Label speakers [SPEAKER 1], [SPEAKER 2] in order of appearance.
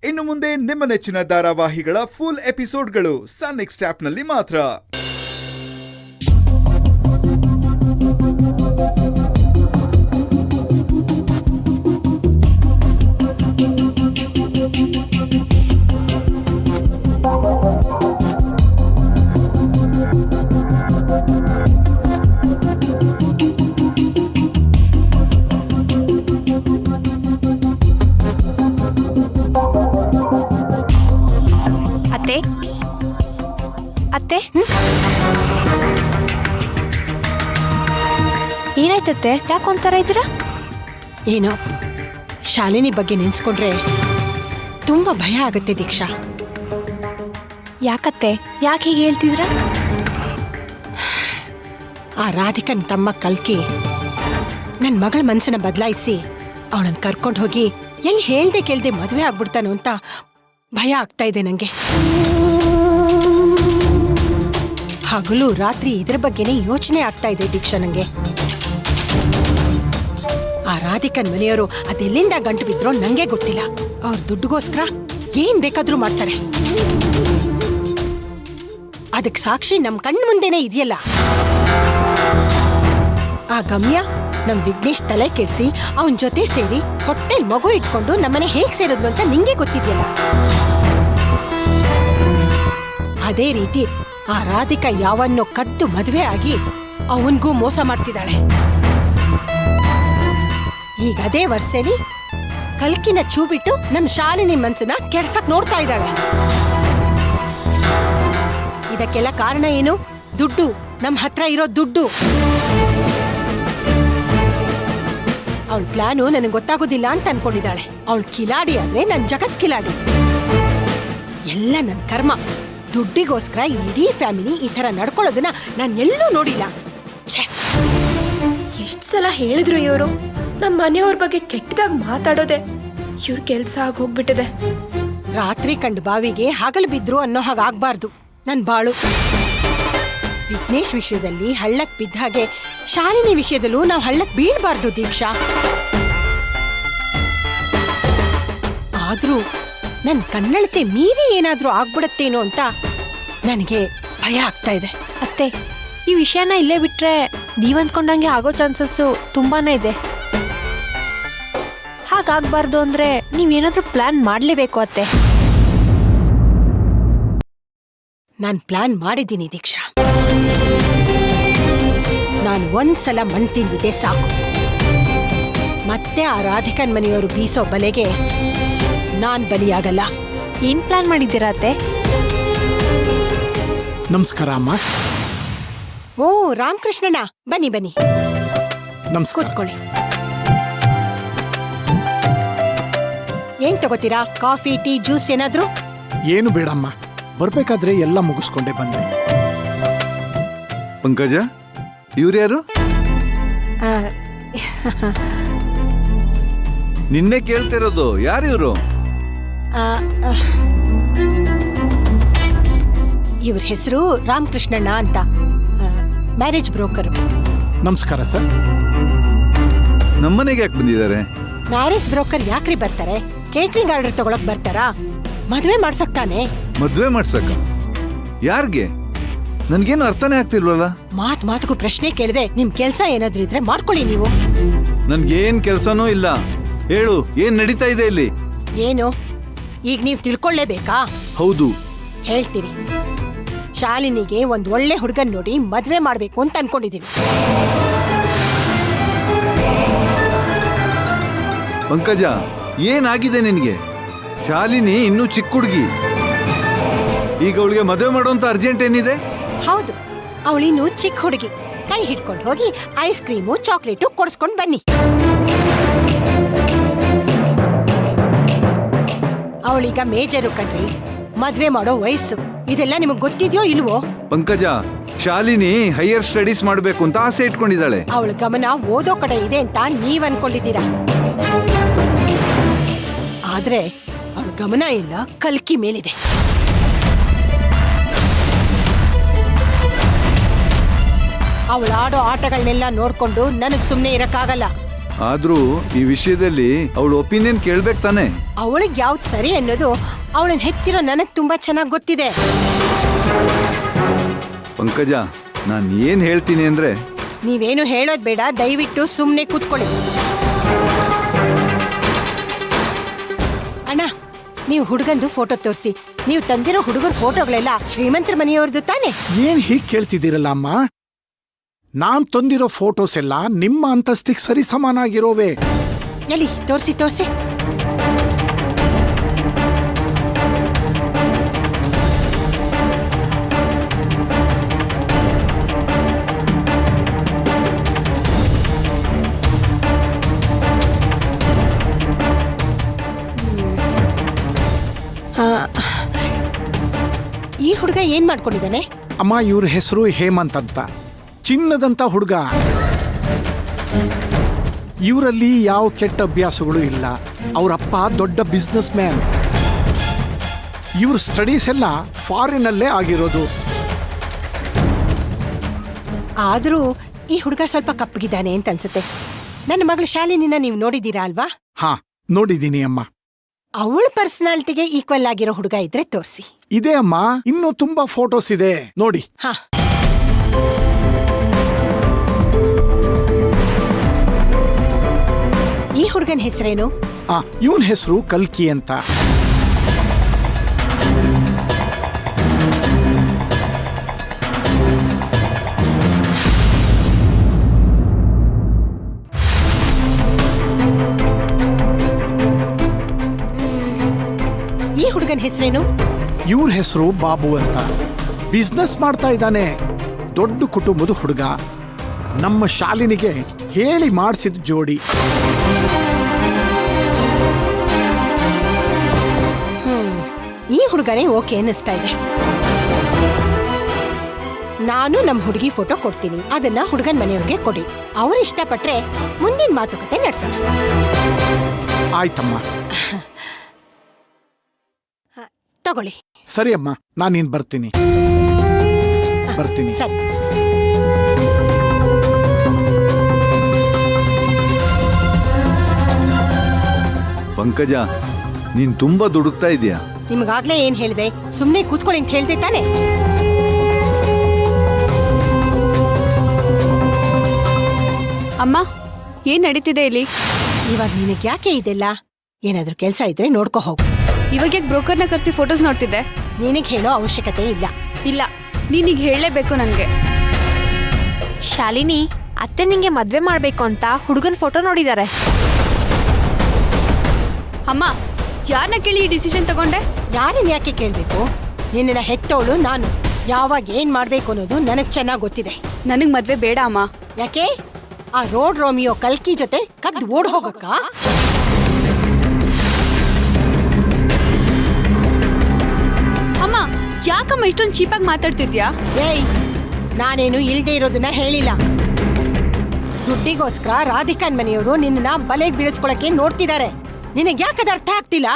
[SPEAKER 1] ಇನ್ನು ಮುಂದೆ ನಿಮ್ಮ ನೆಚ್ಚಿನ ಧಾರಾವಾಹಿಗಳ ಫುಲ್ ಎಪಿಸೋಡ್ಗಳು ಸನ್ ನೆಕ್ಸ್ಟ್ ಆಪ್ನಲ್ಲಿ ಮಾತ್ರ.
[SPEAKER 2] ಅತ್ತೆ, ಏನಾಯ್ತತ್ತೆ? ಯಾಕೆ ಒಂಥರ ಇದ್ದೀರಾ?
[SPEAKER 3] ಏನೋ ಶಾಲಿನಿ ಬಗ್ಗೆ ನೆನ್ಸ್ಕೊಂಡ್ರೆ ತುಂಬಾ ಭಯ ಆಗತ್ತೆ ದೀಕ್ಷಾ.
[SPEAKER 2] ಯಾಕತ್ತೆ, ಯಾಕೆ ಹೀಗೆ ಹೇಳ್ತಿದ್ರ?
[SPEAKER 3] ಆ ರಾಧಿಕನ್ ತಮ್ಮ ಕಲ್ಕಿ ನನ್ನ ಮಗಳ ಮನಸ್ಸನ್ನ ಬದಲಾಯಿಸಿ ಅವಳನ್ನ ಕರ್ಕೊಂಡು ಹೋಗಿ ಎಲ್ಲಿ ಹೇಳ್ದೆ ಕೇಳ್ದೆ ಮದುವೆ ಆಗ್ಬಿಡ್ತಾನೋ ಅಂತ ಭಯ ಆಗ್ತಾ ಇದೆ ನಂಗೆ. ಹಗಲು ರಾತ್ರಿ ಇದ್ರ ಬಗ್ಗೆನೇ ಯೋಚನೆ ಆಗ್ತಾ ಇದೆ ದೀಕ್ಷಾ ನಂಗೆ. ಆ ರಾಧಿಕನ್ ಮನೆಯವರು ಅದೆಲ್ಲಿಂದ ಗಂಟು ಬಿದ್ರೋ ನಂಗೆ ಗೊತ್ತಿಲ್ಲ. ಅವ್ರ ದುಡ್ಡುಗೋಸ್ಕರ ಏನ್ ಬೇಕಾದ್ರೂ ಮಾಡ್ತಾರೆ. ಅದಕ್ಕೆ ಸಾಕ್ಷಿ ನಮ್ ಕಣ್ಣು ಮುಂದೆನೆ ಇದೆಯಲ್ಲ. ಆ ಗಮ್ಯ ನಮ್ ವಿಘ್ನೇಶ್ ತಲೆ ಕೆಡ್ಸಿ ಅವನ್ ಜೊತೆ ಸೇರಿ ಹೊಟ್ಟೆಲ್ ಮಗು ಇಟ್ಕೊಂಡು ನಮ್ಮನೆ ಹೇಗ್ ಸೇರಿದ್ಲು ಅಂತ ನಿಂಗೆ ಗೊತ್ತಿದ್ಯಲ್ಲ. ಅದೇ ರೀತಿ ಆ ರಾಧಿಕಾ ಯಾವನ್ನೋ ಕದ್ದು ಮದುವೆ ಆಗಿ ಅವನ್ಗೂ ಮೋಸ ಮಾಡ್ತಿದ್ದಾಳೆ. ಈಗ ಅದೇ ವರ್ಷಲಿ ಕಲ್ಕಿನ ಚೂ ಬಿಟ್ಟು ನಮ್ ಶಾಲಿನಿ ಮನ್ಸನ್ನ ಕೆಡ್ಸಕ್ ನೋಡ್ತಾ ಇದ್ದಾಳೆ. ಇದಕ್ಕೆಲ್ಲ ಕಾರಣ ಏನು? ದುಡ್ಡು. ನಮ್ ಹತ್ರ ಇರೋ ದುಡ್ಡು. ಅವಳ ಪ್ಲಾನು ನನಗೆ ಗೊತ್ತಾಗೋದಿಲ್ಲ ಅಂತ ಅನ್ಕೊಂಡಿದ್ದಾಳೆ. ಅವಳು ಕಿಲಾಡಿ ಆದ್ರೆ ನನ್ ಜಗತ್ ಕಿಲಾಡಿ. ಎಲ್ಲ ನನ್ ಕರ್ಮ. ದುಡ್ಡಿಗೋಸ್ಕರ ಇಡೀ ಫ್ಯಾಮಿಲಿ ಈ ತರ ನಡ್ಕೊಳ್ಳೋದನ್ನ ನಾನು ಎಲ್ಲೂ ನೋಡಿಲ್ಲ.
[SPEAKER 4] ಎಷ್ಟ್ ಸಲ ಹೇಳಿದ್ರು ಇವರು ನಮ್ಮ ಮನೆಯವ್ರ ಬಗ್ಗೆ ಕೆಟ್ಟದಾಗ ಮಾತಾಡೋದೆ ಇವ್ರ ಕೆಲ್ಸ ಆಗಿ ಹೋಗ್ಬಿಟ್ಟಿದೆ.
[SPEAKER 3] ರಾತ್ರಿ ಕಂಡು ಬಾವಿಗೆ ಹಗಲು ಬಿದ್ರು ಅನ್ನೋ ಹಾಗಾಗ್ಬಾರ್ದು ನನ್ ಬಾಳು. ವಿಘ್ನೇಶ್ ವಿಷಯದಲ್ಲಿ ಹಳ್ಳಕ್ ಬಿದ್ದ ಹಾಗೆ ಶಾಲಿನಿ ವಿಷಯದಲ್ಲೂ ನಾವು ಹಳ್ಳಕ್ ಬೀಳ್ಬಾರ್ದು ದೀಕ್ಷಾ. ಆದ್ರೂ ನನ್ ಕಣ್ಣಳತೆ ಮೀರಿ ಏನಾದ್ರೂ ಆಗ್ಬಿಡತ್ತೇನೋ ಅಂತ ನನಗೆ ಭಯ ಆಗ್ತಾ ಇದೆ.
[SPEAKER 2] ಅತ್ತೆ, ಈ ವಿಷಯನ ಇಲ್ಲೇ ಬಿಟ್ರೆ ನೀವ್ ಅಂದ್ಕೊಂಡಂಗೆ ಆಗೋ ಚಾನ್ಸಸ್ಸು ತುಂಬಾನೇ ಇದೆ. ಹಾಗಾಗ್ಬಾರ್ದು ಅಂದ್ರೆ ನೀವೇನಾದ್ರೂ ಪ್ಲಾನ್ ಮಾಡ್ಲೇಬೇಕು ಅತ್ತೆ.
[SPEAKER 3] ನಾನ್ ಪ್ಲಾನ್ ಮಾಡಿದ್ದೀನಿ ದೀಕ್ಷಾ. ನಾನು ಒಂದ್ಸಲ ಮಣ್ ತಿಂದಿದ್ದೆ ಸಾಕು. ಮತ್ತೆ ಆ ರಾಧಿಕನ್ ಮನೆಯವರು ಬೀಸೋ ಬಲೆಗೆ ನಾನ್ ಬಲಿಯಾಗಲ್ಲ.
[SPEAKER 2] ಏನ್ ಪ್ಲಾನ್ ಮಾಡಿದ್ದೀರಾ ಅತ್ತೆ?
[SPEAKER 5] ನಮಸ್ಕಾರ ಅಮ್ಮ.
[SPEAKER 3] ಓ ರಾಮಕೃಷ್ಣಣ್ಣ, ಬನ್ನಿ ಬನ್ನಿ,
[SPEAKER 5] ನಮಸ್ಕಾರ.
[SPEAKER 3] ಕೂತ್ಕೊಳ್ಳಿ. ಏನ್ ತಗೋತೀರಾ? ಕಾಫಿ, ಟೀ, ಜ್ಯೂಸ್ ಏನಾದ್ರು?
[SPEAKER 5] ಏನು ಬೇಡಮ್ಮ, ಬರ್ಬೇಕಾದ್ರೆ ಎಲ್ಲ ಮುಗಿಸ್ಕೊಂಡೆ ಬಂದೆ.
[SPEAKER 1] ಪಂಕಜ, ಇವ್ರ್ಯಾರು? ನಿನ್ನೆ ಕೇಳ್ತಿರೋದು. ಯಾರು ಇವರು?
[SPEAKER 3] ಇವ್ರ ಹೆಸರು ರಾಮಕೃಷ್ಣಣ್ಣ ಅಂತ, ಮ್ಯಾರೇಜ್ ಬ್ರೋಕರ್.
[SPEAKER 5] ನಮಸ್ಕಾರ ಸರ್.
[SPEAKER 1] ನಮ್ಮನೆಗೆ ಯಾಕೆ ಬಂದಿದ್ದಾರೆ?
[SPEAKER 3] ಮ್ಯಾರೇಜ್ ಬ್ರೋಕರ್ ಯಾಕ್ರಿ ಬರ್ತಾರೆ? ಕೇಟರಿಂಗ್ ಆರ್ಡರ್ ತಗೊಳಕ್ ಬರ್ತಾರಾ? ಮದ್ವೆ ಮಾಡ್ಸಕ್ ತಾನೆ.
[SPEAKER 1] ಮದ್ವೆ ಮಾಡ್ಸಕ್ಕ? ಯಾರ್ಗೆ? ನನ್ಗೇನು ಅರ್ಥನೇ ಆಗ್ತಿಲ್ವಲ್ಲ.
[SPEAKER 3] ಮಾತಿಗೂ ಪ್ರಶ್ನೆ ಕೇಳಿದೆ. ನಿಮ್ ಕೆಲ್ಸ ಏನಾದ್ರೂ ಇದ್ರೆ ಮಾಡ್ಕೊಳ್ಳಿ ನೀವು.
[SPEAKER 1] ನನ್ಗೇನ್ ಕೆಲ್ಸನೂ ಇಲ್ಲ. ಹೇಳು, ಏನ್ ನಡೀತಾ ಇದೆ ಇಲ್ಲಿ?
[SPEAKER 3] ಏನು ಈಗ ನೀವ್ ತಿಳ್ಕೊಳ್ಳೇಬೇಕಾ?
[SPEAKER 1] ಹೌದು,
[SPEAKER 3] ಹೇಳ್ತೀನಿ. ಶಾಲಿನಿಗೆ ಒಂದ್ ಒಳ್ಳೆ ಹುಡುಗನ್ ನೋಡಿ ಮದ್ವೆ ಮಾಡ್ಬೇಕು ಅಂತ ಅನ್ಕೊಂಡಿದೀನಿ.
[SPEAKER 1] ಪಂಕಜ, ಏನಾಗಿದೆ ನಿನ್ಗೆ? ಶಾಲಿನಿ ಇನ್ನೂ ಚಿಕ್ಕ ಹುಡುಗಿ. ಈಗ ಅವಳಿಗೆ ಮದುವೆ ಮಾಡೋಂತ ಅರ್ಜೆಂಟ್ ಏನಿದೆ?
[SPEAKER 3] ಹೌದು, ಅವಳಿನ್ನು ಚಿಕ್ಕ ಹುಡುಗಿ. ಕೈ ಹಿಡ್ಕೊಂಡು ಹೋಗಿ ಐಸ್ ಕ್ರೀಮು ಚಾಕ್ಲೇಟು ಕೊಡಿಸ್ಕೊಂಡ್ ಬನ್ನಿ. ಅವಳೀಗ ಮೇಜರು ಕಣ್ರಿ. ಮದ್ವೆ ಮಾಡೋ ವಯಸ್ಸು. ಇದೆಲ್ಲ ನಿಮಗ್ ಗೊತ್ತಿದ್ಯೋ ಇಲ್ವೋ?
[SPEAKER 1] ಪಂಕಜ, ಶಾಲಿನಿ ಹೈಯರ್ ಸ್ಟಡೀಸ್ ಮಾಡ್ಬೇಕು ಅಂತ ಆಸೆ ಇಟ್ಕೊಂಡಿದ್ದಾಳೆ.
[SPEAKER 3] ಅವಳ ಗಮನ ಓದೋ ಕಡೆ ಇದೆ ಅಂತ ನೀವ್ ಅನ್ಕೊಂಡಿದ್ದೀರಾ. ಆದ್ರೆ ಅವಳ ಗಮನ ಇಲ್ಲ, ಕಲ್ಕಿ ಮೇಲಿದೆ. ಅವಳಾಡೋ ಆಟಗಳನ್ನೆಲ್ಲ ನೋಡ್ಕೊಂಡು ನನಗ್ ಸುಮ್ನೆ ಇರಕ್ಕಾಗಲ್ಲ.
[SPEAKER 1] ಆದ್ರೂ ಈ ವಿಷಯದಲ್ಲಿ ಅವಳ ಒಪಿನಿಯನ್ ಕೇಳ್ಬೇಕು ತಾನೆ.
[SPEAKER 3] ಅವಳಿಗೆ ಯಾವ್ದು ಸರಿ ಅನ್ನೋದು ಅವಳನ್ನ ಹೆತ್ತಿರೋ ನನಗ್ ತುಂಬಾ ಚೆನ್ನಾಗಿ ಗೊತ್ತಿದೆ.
[SPEAKER 1] ಪಂಕಜ, ನಾನು ಏನ್ ಹೇಳ್ತೀನಿ ಅಂದ್ರೆ,
[SPEAKER 3] ನೀವೇನು ಹೇಳೋದ್ ಬೇಡ, ದಯವಿಟ್ಟು ಸುಮ್ನೆ ಕೂತ್ಕೊಳ್ಳಿ. ಅಣ್ಣ, ನೀವು ಹುಡುಗಂದು ಫೋಟೋ ತೋರಿಸಿ. ನೀವು ತಂದಿರೋ ಹುಡುಗರ ಫೋಟೋಗಳೆಲ್ಲ ಶ್ರೀಮಂತರ ಮನೆಯವ್ರದ್ದು ತಾನೆ?
[SPEAKER 5] ಏನ್ ಹೀಗ್ ಕೇಳ್ತಿದ್ದೀರಲ್ಲ ಅಮ್ಮ? ನಾನ್ ತಂದಿರೋ ಫೋಟೋಸ್ ಎಲ್ಲ ನಿಮ್ಮ ಅಂತಸ್ತಿಗೆ ಸರಿ ಸಮಾನಾಗಿರೋವೆ.
[SPEAKER 3] ಎಲ್ಲಿ ತೋರಿಸಿ ತೋರಿಸಿ. ಈ ಹುಡುಗ ಏನ್ ಮಾಡ್ಕೊಂಡಿದ್ದಾನೆ?
[SPEAKER 5] ಅಮ್ಮ, ಇವ್ರ ಹೆಸರು ಹೇಮಂತ್ ಅಂತ, ಚಿನ್ನದಂತ ಹುಡುಗ. ಇವರಲ್ಲಿ ಯಾವ ಕೆಟ್ಟ ಅಭ್ಯಾಸಗಳು ಇಲ್ಲ. ಅವರಪ್ಪ ದೊಡ್ಡ ಬಿಸ್ನೆಸ್ ಮ್ಯಾನ್. ಇವ್ರ ಸ್ಟಡೀಸ್ ಎಲ್ಲ ಫಾರಿನಲ್ಲೇ ಆಗಿರೋದು.
[SPEAKER 3] ಆದ್ರೂ ಈ ಹುಡುಗ ಸ್ವಲ್ಪ ಕಪ್ಪಗಿದ್ದಾನೆ ಅಂತ ಅನ್ಸುತ್ತೆ. ನನ್ನ ಮಗಳು ಶಾಲಿನಿನ ನೀವು ನೋಡಿದೀರಾ ಅಲ್ವಾ?
[SPEAKER 5] ಹಾ, ನೋಡಿದೀನಿ ಅಮ್ಮ.
[SPEAKER 3] ಅವಳ ಪರ್ಸನಾಲಿಟಿಗೆ ಈಕ್ವಲ್ ಆಗಿರೋ ಹುಡುಗ ಇದ್ರೆ ತೋರಿಸಿ.
[SPEAKER 5] ಇದೆ ಅಮ್ಮ, ಇನ್ನೂ ತುಂಬಾ ಫೋಟೋಸ್ ಇದೆ, ನೋಡಿ.
[SPEAKER 3] ಹಾ, ಈ ಹುಡುಗನ ಹೆಸರೇನು?
[SPEAKER 5] ಇವನ್ ಹೆಸರು ಕಲ್ಕಿ ಅಂತ.
[SPEAKER 3] ಈ ಹುಡುಗನ ಹೆಸರೇನು?
[SPEAKER 5] ಇವ್ರ ಹೆಸರು ಬಾಬು ಅಂತ. ಬಿಸ್ನೆಸ್ ಮಾಡ್ತಾ ಇದ್ದಾನೆ. ದೊಡ್ಡ ಕುಟುಂಬದ ಹುಡುಗ. ನಮ್ಮ ಶಾಲಿನಿಗೆ ಹೇಳಿ ಮಾಡಿಸಿದ ಜೋಡಿ.
[SPEAKER 3] ಈ ಹುಡುಗನೇ ಓಕೆ ಅನ್ನಿಸ್ತಾ ಇದೆ. ನಾನು ನಮ್ಮ ಹುಡುಗಿ ಫೋಟೋ ಕೊಡ್ತೀನಿ, ಅದನ್ನ ಹುಡುಗನ ಮನೆಯವ್ರಿಗೆ ಕೊಡಿ. ಅವ್ರು ಇಷ್ಟಪಟ್ರೆ ಮುಂದಿನ ಮಾತುಕತೆ ನಡೆಸೋಣ.
[SPEAKER 5] ಆಯ್ತಮ್ಮ.
[SPEAKER 3] ತಗೊಳ್ಳಿ.
[SPEAKER 5] ಸರಿ ಅಮ್ಮ, ನಾನಿನ್ ಬರ್ತೀನಿ.
[SPEAKER 3] ಸರಿ.
[SPEAKER 1] ಪಂಕಜ, ನೀನ್ ತುಂಬಾ ದುಡುಕ್ತಾ ಇದೀಯಾ.
[SPEAKER 3] ನಿಮಗಾಗ್ಲೇ ಏನ್ ಹೇಳಿದೆ? ಸುಮ್ನೆ ಕೂತ್ಕೊಳ್ಳಿ ಅಂತ ಹೇಳ್ದೆ ತಾನೆ?
[SPEAKER 2] ಅಮ್ಮ, ಏನ್ ನಡೀತಿದೆ ಇಲ್ಲಿ?
[SPEAKER 3] ಇವಾಗ ನಿನಗ್ ಯಾಕೆ ಇದೆಲ್ಲ? ಏನಾದ್ರೂ ಕೆಲ್ಸ ಇದ್ರೆ ನೋಡ್ಕೊ ಹೋಗು.
[SPEAKER 2] ಇವಾಗ ಬ್ರೋಕರ್ನ ಕರೆಸಿ ಫೋಟೋಸ್ ನೋಡ್ತಿದ್ದೆ.
[SPEAKER 3] ನಿನಗ್ ಹೇಳೋ ಅವಶ್ಯಕತೆ ಇಲ್ಲ.
[SPEAKER 2] ಇಲ್ಲ, ನೀನೀಗ ಹೇಳಲೇಬೇಕು ನನಗೆ. ಶಾಲಿನಿ ಅತ್ತೆ ನಿಂಗೆ ಮದ್ವೆ ಮಾಡ್ಬೇಕು ಅಂತ ಹುಡುಗನ ಫೋಟೋ ನೋಡಿದ್ದಾರೆ. ಅಮ್ಮ, ಯಾರನ್ನ ಕೇಳಿ ಈ ಡಿಸಿಷನ್ ತಗೊಂಡೆ?
[SPEAKER 3] ಯಾರನ್ನ ಯಾಕೆ ಕೇಳ್ಬೇಕು? ನಿನ್ನ ಹೆತ್ತೋಳು ನಾನು. ಯಾವಾಗ ಏನ್ ಮಾಡ್ಬೇಕು ಅನ್ನೋದು ನನಗ್ ಚೆನ್ನಾಗ್ ಗೊತ್ತಿದೆ.
[SPEAKER 2] ನನಗ್ ಮದ್ವೆ ಬೇಡ ಅಮ್ಮ.
[SPEAKER 3] ಯಾಕೆ? ಆ ರೋಡ್ ರೋಮಿಯೋ ಕಲ್ಕಿ ಜೊತೆ ಕದ್ದು ಓಡ್ ಹೋಗಕ್ಕ?
[SPEAKER 2] ಅಮ್ಮ, ಯಾಕಮ್ಮ ಇಷ್ಟೊಂದು ಚೀಪಾಗಿ ಮಾತಾಡ್ತಿದ್ಯಾ?
[SPEAKER 3] ಏಯ್, ನಾನೇನು ಇಲ್ದೇ ಇರೋದನ್ನ ಹೇಳಿಲ್ಲ. ದುಡ್ಡಿಗೋಸ್ಕರ ರಾಧಿಕಾನ್ ಮನೆಯವರು ನಿನ್ನ ಬಲೆಗೆ ಬೀಳಿಸ್ಕೊಳಕ್ಕೆ ನೋಡ್ತಿದ್ದಾರೆ. ನಿನಗೆ ಯಾಕದ ಅರ್ಥ ಆಗ್ತಿಲ್ಲ?